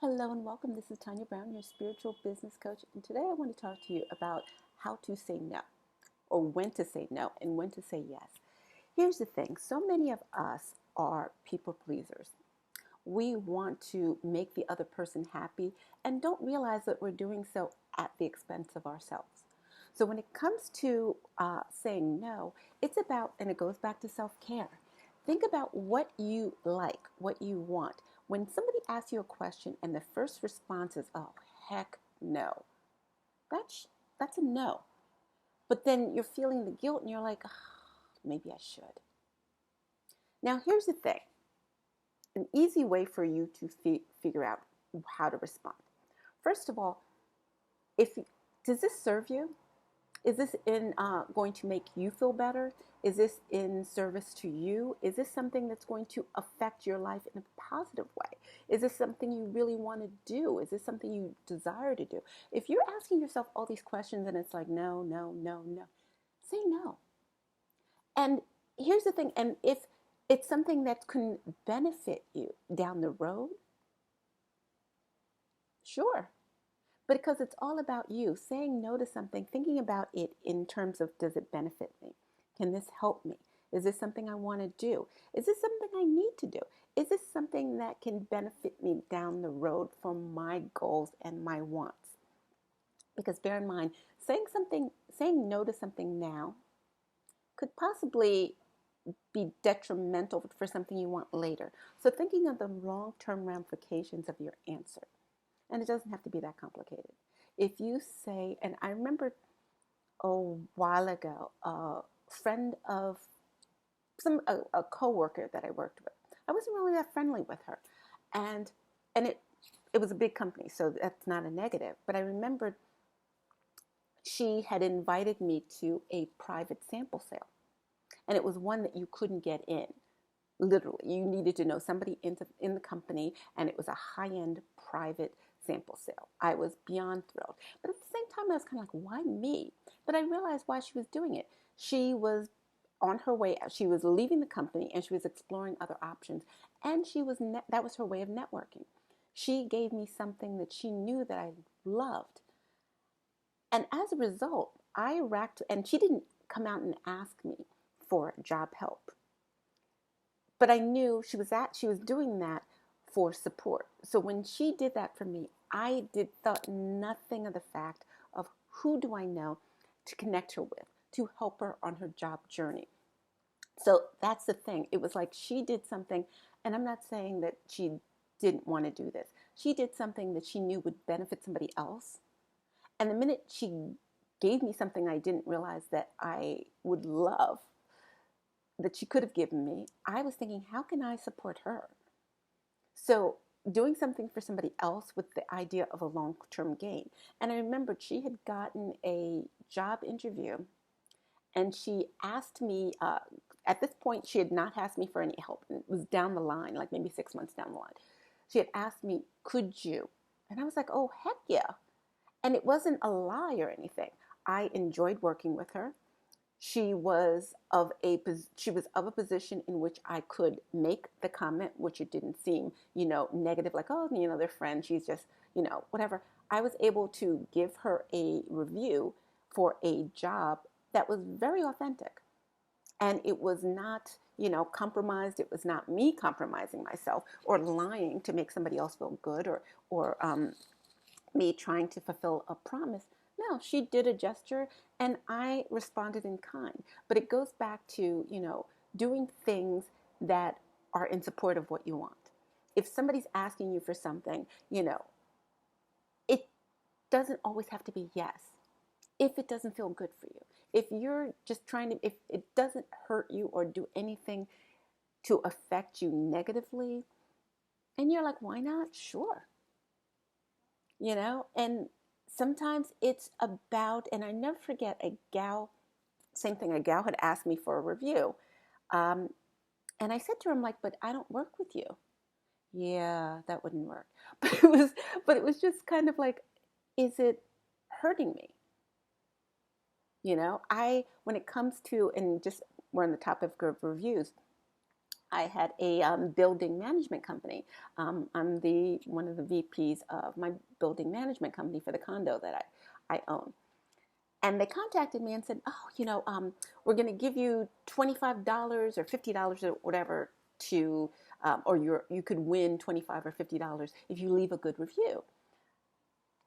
Hello and welcome. This is Tanya Brown, your spiritual business coach. And today I want to talk to you about how to say no, or when to say no and when to say yes. Here's the thing, so many of us are people pleasers. We want to make the other person happy and don't realize that we're doing so at the expense of ourselves. So when it comes to saying no, it's about, and it goes back to self-care. Think about what you like, what you want. When somebody asks you a question and the first response is, oh, heck no, that's, that's a no. But then you're feeling the guilt and you're like, oh, maybe I should. Now, here's the thing. An easy way for you to figure out how to respond. First of all, if does this serve you? Is this going to make you feel better? Is this in service to you? Is this something that's going to affect your life in a positive way? Is this something you really want to do? Is this something you desire to do? If you're asking yourself all these questions and it's like, no, no, no, no, say no. And here's the thing, and if it's something that can benefit you down the road, sure. But because it's all about you, saying no to something, thinking about it in terms of, does it benefit me? Can this help me? Is this something I want to do? Is this something I need to do? Is this something that can benefit me down the road for my goals and my wants? Because bear in mind, saying no to something now could possibly be detrimental for something you want later. So thinking of the long-term ramifications of your answer. And it doesn't have to be that complicated. If you say, and I remember a while ago, a friend of a coworker that I worked with, I wasn't really that friendly with her, and it was a big company, so that's not a negative. But I remembered she had invited me to a private sample sale, and it was one that you couldn't get in. Literally, you needed to know somebody in the company, and it was a high-end private sample sale. I was beyond thrilled. But at the same time, I was kind of like, why me? But I realized why she was doing it. She was on her way out. She was leaving the company, and she was exploring other options. And that was her way of networking. She gave me something that she knew that I loved. And as a result, and she didn't come out and ask me for job help. But I knew she was doing that for support. So when she did that for me, I thought nothing of the fact of who do I know to connect her with, to help her on her job journey. So that's the thing. It was like she did something, and I'm not saying that she didn't want to do this. She did something that she knew would benefit somebody else. And the minute she gave me something I didn't realize that I would love, that she could have given me, I was thinking, how can I support her? So doing something for somebody else with the idea of a long-term gain. And I remembered she had gotten a job interview, and she asked me, at this point, she had not asked me for any help. It was down the line, like maybe 6 months down the line. She had asked me, could you? And I was like, oh, heck yeah. And it wasn't a lie or anything. I enjoyed working with her. She was of a position in which I could make the comment, which it didn't seem, negative, like, oh, they're friends. She's just, whatever. I was able to give her a review for a job that was very authentic. And it was not, compromised. It was not me compromising myself or lying to make somebody else feel good, or me trying to fulfill a promise. No, she did a gesture and I responded in kind. But it goes back to, doing things that are in support of what you want. If somebody's asking you for something, it doesn't always have to be yes. If it doesn't feel good for you, if you're just if it doesn't hurt you or do anything to affect you negatively, and you're like, why not? Sure. And sometimes it's about, and I never forget same thing, a gal had asked me for a review. And I said to her, I'm like, but I don't work with you. Yeah, that wouldn't work. But it was just kind of like, is it hurting me? When it comes to, and just we're on the topic of reviews, I had a building management company. I'm one of the VPs of my building management company for the condo that I own. And they contacted me and said, "Oh, we're going to give you $25 or $50 or whatever to, or you could win $25 or $50 if you leave a good review."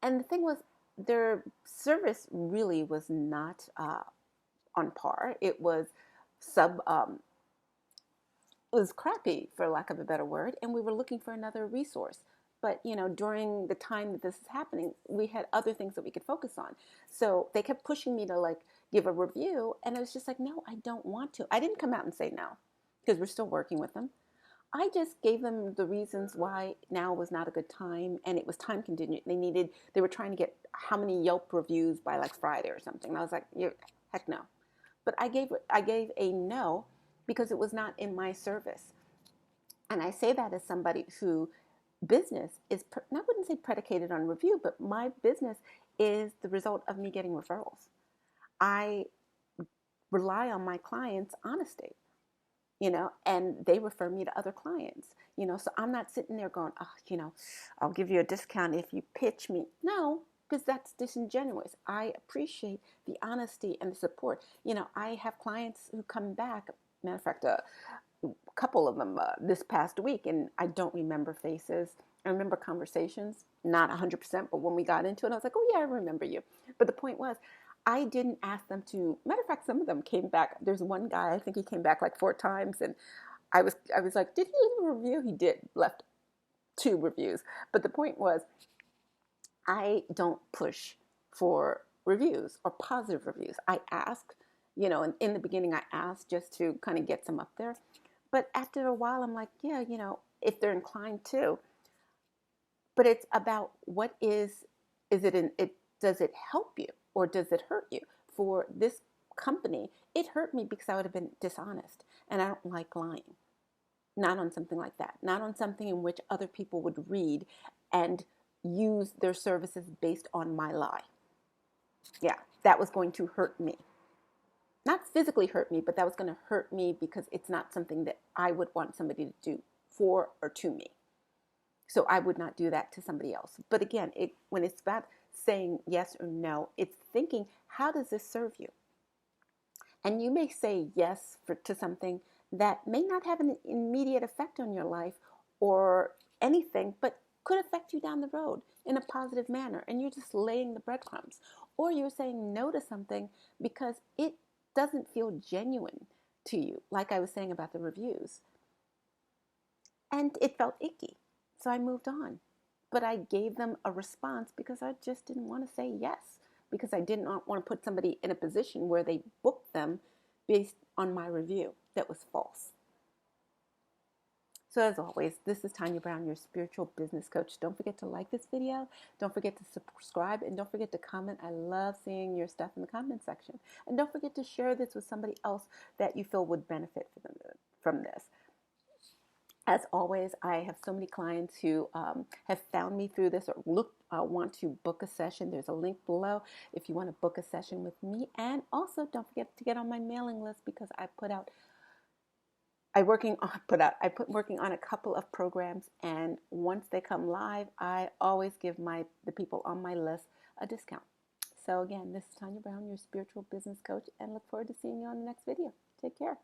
And the thing was, their service really was not on par. It was sub. It was crappy, for lack of a better word, and we were looking for another resource. But during the time that this is happening, we had other things that we could focus on. So they kept pushing me to like give a review, and I was just like, no, I don't want to. I didn't come out and say no because we're still working with them. I just gave them the reasons why now was not a good time, and it was time contingent. They were trying to get how many Yelp reviews by like Friday or something. And I was like, heck no. But I gave a no because it was not in my service. And I say that as somebody who business is, I wouldn't say predicated on review, but my business is the result of me getting referrals. I rely on my clients' honesty, and they refer me to other clients, so I'm not sitting there going, oh, I'll give you a discount if you pitch me. No, because that's disingenuous. I appreciate the honesty and the support. I have clients who come back. Matter of fact, a couple of them this past week, and I don't remember faces. I remember conversations, not 100%, but when we got into it, I was like, oh yeah, I remember you. But the point was, I didn't ask them to. Matter of fact, some of them came back. There's one guy, I think he came back like 4 times, and I was like, did he leave a review? He did, left 2 reviews. But the point was, I don't push for reviews or positive reviews. I ask, and in the beginning I asked just to kind of get some up there. But after a while, I'm like, yeah, if they're inclined to. But it's about what is it in it? Does it help you or does it hurt you? For this company, it hurt me because I would have been dishonest, and I don't like lying. Not on something like that. Not on something in which other people would read and use their services based on my lie. Yeah, that was going to hurt me. Not physically hurt me, but that was going to hurt me because it's not something that I would want somebody to do for or to me. So I would not do that to somebody else. But again, when it's about saying yes or no, it's thinking, how does this serve you? And you may say yes to something that may not have an immediate effect on your life or anything, but could affect you down the road in a positive manner. And you're just laying the breadcrumbs. Or you're saying no to something because it doesn't feel genuine to you, like I was saying about the reviews. And it felt icky. So I moved on. But I gave them a response because I just didn't want to say yes. Because I did not want to put somebody in a position where they booked them based on my review that was false. So as always, this is Tanya Brown, your spiritual business coach. Don't forget to like this video. Don't forget to subscribe. And don't forget to comment. I love seeing your stuff in the comment section. And don't forget to share this with somebody else that you feel would benefit from this. As always, I have so many clients who have found me through this or want to book a session. There's a link below if you want to book a session with me. And also, don't forget to get on my mailing list because I'm working on a couple of programs, and once they come live, I always give the people on my list a discount. So again, this is Tanya Brown, your spiritual business coach, and look forward to seeing you on the next video. Take care.